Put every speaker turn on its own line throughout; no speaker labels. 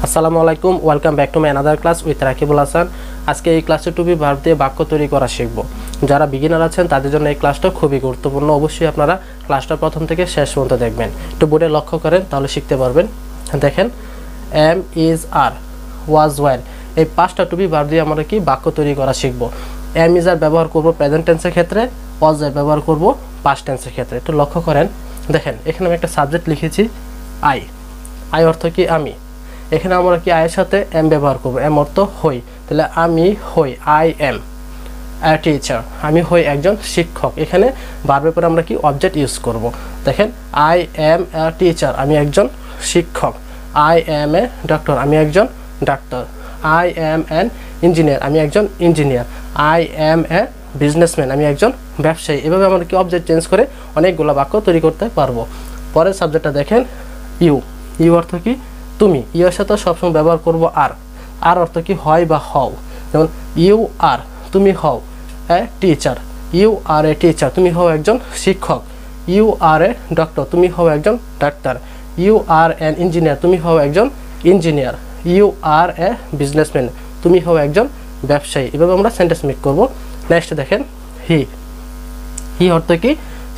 আসসালামু আলাইকুম, welcome back to my another class with Rakibul Hasan. আজকে এই ক্লাসে টু বি ভার্ব দিয়ে বাক্য তৈরি করা শিখব। যারা বিগিনার আছেন তাদের জন্য এই ক্লাসটা খুবই গুরুত্বপূর্ণ। অবশ্যই আপনারা ক্লাসটা প্রথম থেকে শেষ পর্যন্ত দেখবেন। একটু বোর্ডে লক্ষ্য করেন, তাহলে শিখতে পারবেন। দেখেন, am, is, are, was, were, এই পাঁচটা টু বি ভার্ব দিয়ে আমরা কি বাক্য তৈরি করা শিখব। এম, ইজ, আর ব্যবহার করব প্রেজেন্ট টেন্সের ক্ষেত্রে, ওয়াজ, আর ব্যবহার করব পাস্ট টেন্সের ক্ষেত্রে। একটু লক্ষ্য করেন, দেখেন এখানে আমি একটা সাবজেক্ট লিখেছি আই। আই অর্থ কি আমি। এখানে আমরা কি আয়ের সাথে এম ব্যবহার করব। এম অর্থ হই, তাহলে আমি হই, আই এম আ টিচার, আমি হই একজন শিক্ষক। এখানে ভার্বের পরে আমরা কি অবজেক্ট ইউজ করব। দেখেন, আই এম আ টিচার, আমি একজন শিক্ষক। আই এম এ ডক্টর, আমি একজন doctor. I am an engineer, আমি একজন engineer. I M a businessman, আমি একজন ব্যবসায়ী। এভাবে আমরা কি অবজেক্ট চেঞ্জ করে অনেকগুলো বাক্য তৈরি করতে পারবো। পরের সাবজেক্টটা দেখেন, ইউ। ইউ অর্থ কি তুমি। ইউর সাথে সবসময় ব্যবহার করব আর। আর অর্থ কি হয় বা হও। যেমন ইউ আর, তুমি হও a teacher. You are a teacher, তুমি হও একজন শিক্ষক। ইউ আর এ ডক্টর, তুমি হও একজন ডাক্তার। ইউ আর অ্যান ইঞ্জিনিয়ার, তুমি হও একজন engineer. You are a businessman, তুমি হও একজন ব্যবসায়ী। এভাবে আমরা সেন্টেন্স মেক করব। নেক্সট দেখেন, হি। হি অর্থ কি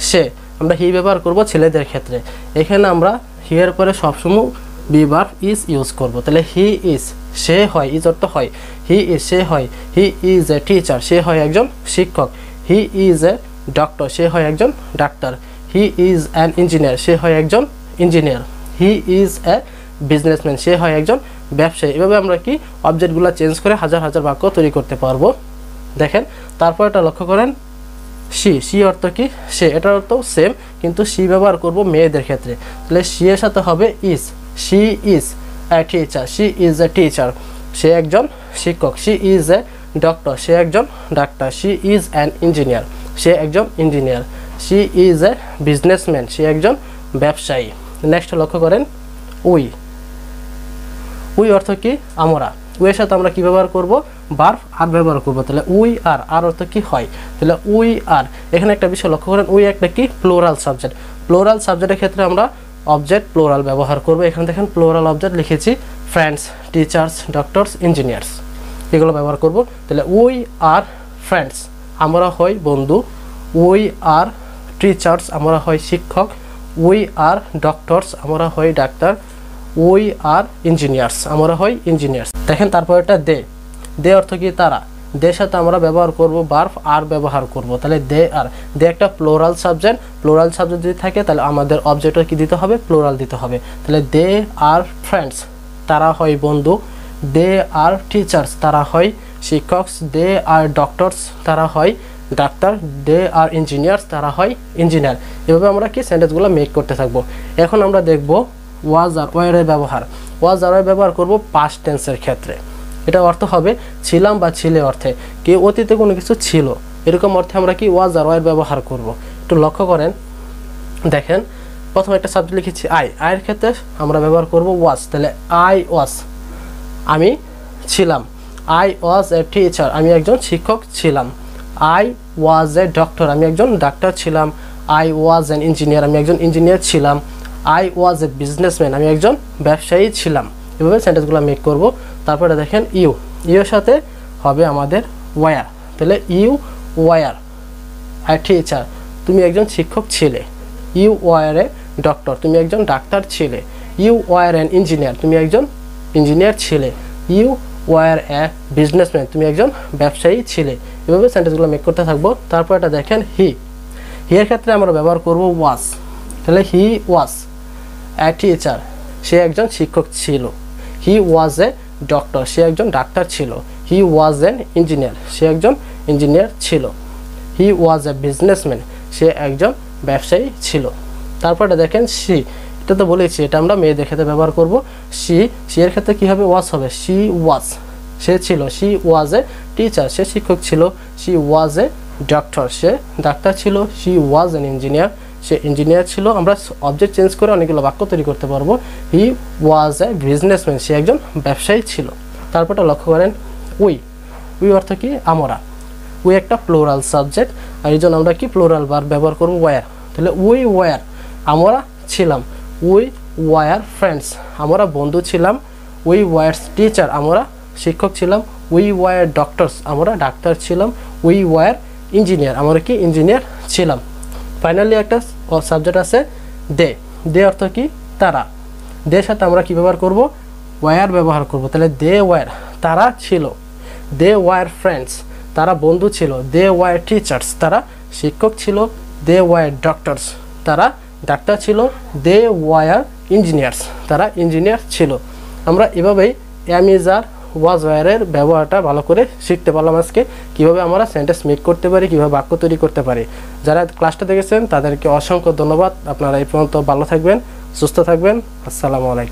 সে। আমরা হি ব্যবহার করব ছেলেদের ক্ষেত্রে। এখানে আমরা হি এর পরে সবসময় বি ভার্ব ইজ ইউজ করব। তাহলে হি ইজ, সে হয়, ইজ অর্থ হয়। হি ইজ, সে হয়। হি ইজ এ টিচার, সে হয় একজন শিক্ষক। হি ইজ এ ডক্টর, সে হয় একজন ডাক্তার। হি ইজ অ্যান ইঞ্জিনিয়ার, সে হয় একজন ইঞ্জিনিয়ার। হি ইজ এ বিজনেসম্যান, সে হয় একজন ব্যবসায়ী। এভাবে আমরা কি অবজেক্টগুলো চেঞ্জ করে হাজার হাজার বাক্য তৈরি করতে পারবো। দেখেন, তারপর এটা লক্ষ্য করেন, সি। সি অর্থ কি সে। এটার অর্থ সেম, কিন্তু সি ব্যবহার করব মেয়েদের ক্ষেত্রে। তাহলে সি এর সাথে হবে is. She is a teacher, she is a teacher, সে একজন শিক্ষক। শি ইজ এ ডক্টর, সে একজন ডাক্তার। শি ইজ অ্যান ইঞ্জিনিয়ার, সে একজন ইঞ্জিনিয়ার। শি ইজ এ বিজনেসম্যান, সে একজন ব্যবসায়ী। নেক্সট লক্ষ্য করেন, উই। উই অর্থ কি আমরা। উইয়ের সাথে আমরা কি ব্যবহার করব, ভার্ব আর ব্যবহার করব। তাহলে উই আর, আর অর্থ কি হয়। তাহলে উই আর। এখানে একটা বিষয় লক্ষ্য করেন, উই একটা কি প্লোরাল সাবজেক্ট। প্লোরাল সাবজেক্টের ক্ষেত্রে আমরা অবজেক্ট প্লোরাল ব্যবহার করব। এখানে দেখেন প্লোরাল অবজেক্ট লিখেছি, ফ্রেন্ডস, টিচার্স, ডক্টরস, ইঞ্জিনিয়ার্স, এগুলো ব্যবহার করব। তাহলে উই আর ফ্রেন্ডস, আমরা হই বন্ধু। উই আর টিচার্স, আমরা হই শিক্ষক। উই আর ডক্টরস, আমরা হই ডাক্তার। উই আর ইঞ্জিনিয়ার্স, আমরা হই ইঞ্জিনিয়ার্স। দেখেন তারপর এটা দে। দে অর্থ কি তারা। দের সাথে আমরা ব্যবহার করব ভার্ব আর ব্যবহার করব। তাহলে দে আর। দে একটা প্লোরাল সাবজেক্ট। প্লোরাল সাবজেক্ট যদি থাকে তাহলে আমাদের অবজেক্টও কি দিতে হবে, প্লোরাল দিতে হবে। তাহলে দে আর ফ্রেন্ডস, তারা হয় বন্ধু। দে আর টিচার্স, তারা হয় শিক্ষক। দে আর ডক্টরস, তারা হয় ডাক্তার। দে আর ইঞ্জিনিয়ার্স, তারা হয় ইঞ্জিনিয়ার। এভাবে আমরা কি সেন্টেন্সগুলো মেক করতে থাকবো। এখন আমরা দেখব ওয়াজ আর ওয়ারের ব্যবহার। ওয়াজ আর ওয়ার ব্যবহার করব পাস্ট টেন্সের ক্ষেত্রে। এটা অর্থ হবে ছিলাম বা ছিলে অর্থে, কি অতীতে কোনো কিছু ছিল, এরকম অর্থে আমরা কি ওয়াজ আর ওয়ার ব্যবহার করব। একটু লক্ষ্য করেন, দেখেন প্রথমে একটা সাবজেক্ট লিখেছি আই। আয়ের ক্ষেত্রে আমরা ব্যবহার করব ওয়াজ। তাহলে আই ওয়াজ, আমি ছিলাম। আই ওয়াজ এ টিচার, আমি একজন শিক্ষক ছিলাম। আই ওয়াজ এ ডক্টর, আমি একজন ডাক্তার ছিলাম। আই ওয়াজ অ্যান ইঞ্জিনিয়ার, আমি একজন ইঞ্জিনিয়ার ছিলাম। আই ওয়াজ এ বিজনেসম্যান, আমি একজন ব্যবসায়ী ছিলাম। এভাবে সেন্টেন্সগুলো মেক করব। তারপরে দেখেন ইউ। ইউর সাথে হবে আমাদের ওয়ার। তাহলে ইউ ওয়ার এ টিচার, তুমি একজন শিক্ষক ছিলে। ইউ ওয়ার এ ডক্টর, তুমি একজন ডাক্তার ছিলে। ইউ ওয়ার অ্যান ইঞ্জিনিয়ার, তুমি একজন ইঞ্জিনিয়ার ছিলে। ইউ ওয়ার এ বিজনেসম্যান, তুমি একজন ব্যবসায়ী ছিলে। এভাবে সেন্টেন্সগুলো মেক করতে থাকবো। তারপর এটা দেখেন হি। হি এর ক্ষেত্রে আমরা ব্যবহার করব ওয়াজ। তাহলে হি ওয়াজ এ টিচার, সে একজন শিক্ষক ছিল। হি ওয়াজ এ ডক্টর, সে একজন ডাক্তার ছিল। হি ওয়াজ এন ইঞ্জিনিয়ার, সে একজন ইঞ্জিনিয়ার ছিল। হি ওয়াজ এ বিজনেসম্যান, সে একজন ব্যবসায়ী ছিল। তারপরে দেখেন সি। এটা তো বলেছি, এটা আমরা মেয়েদের ক্ষেত্রে ব্যবহার করব। সি। সি এর ক্ষেত্রে কী হবে, ওয়াজ হবে। সি ওয়াজ, সে ছিল। সি ওয়াজ এ টিচার, সে শিক্ষক ছিল। সি ওয়াজ এ ডক্টর, সে ডাক্তার ছিল। সি ওয়াজ এন ইঞ্জিনিয়ার, সে ইঞ্জিনিয়ার ছিল। আমরা অবজেক্ট চেঞ্জ করে অনেকগুলো বাক্য তৈরি করতে পারবো। হি ওয়াজ এ বিজনেসম্যান, সে একজন ব্যবসায়ী ছিল। তারপরটা লক্ষ্য করেন উই। উই অর্থ কি আমরা। উই একটা প্লোরাল সাবজেক্ট, আর এই জন্য আমরা কি প্লোরাল ভার্ব ব্যবহার করবো ওয়ার। তাহলে উই ওয়ার, আমরা ছিলাম। উই ওয়ার ফ্রেন্ডস, আমরা বন্ধু ছিলাম। উই ওয়ার টিচার, আমরা শিক্ষক ছিলাম। উই ওয়ার ডক্টরস, আমরা ডাক্তার ছিলাম। উই ওয়ার ইঞ্জিনিয়ার, আমরা কি ইঞ্জিনিয়ার ছিলাম। ফাইনালি একটা সাবজেক্ট আছে দে। দে অর্থ কি তারা। দের সাথে আমরা কি ব্যবহার করব, ওয়ার ব্যবহার করব। তাহলে দে ওয়ার তারা ছিল। দে ওয়ার ফ্রেন্ডস, তারা বন্ধু ছিল। দে ওয়ার টিচার্স, তারা শিক্ষক ছিল। দে ওয়ার ডক্টরস, তারা ডাক্তার ছিল। দে ওয়ার ইঞ্জিনিয়ার্স, তারা ইঞ্জিনিয়ার ছিল। আমরা এভাবেই এম ইজ আর ওয়াজ ওয়ারের ব্যবহারটা ভালো করে শিখতে পারলাম আজকে, কীভাবে আমরা সেন্টেন্স মেক করতে পারি, কীভাবে বাক্য তৈরি করতে পারি। যারা ক্লাসটা দেখেছেন তাদেরকে অসংখ্য ধন্যবাদ। আপনারা এই পর্যন্ত ভালো থাকবেন, সুস্থ থাকবেন। আসসালামু আলাইকুম।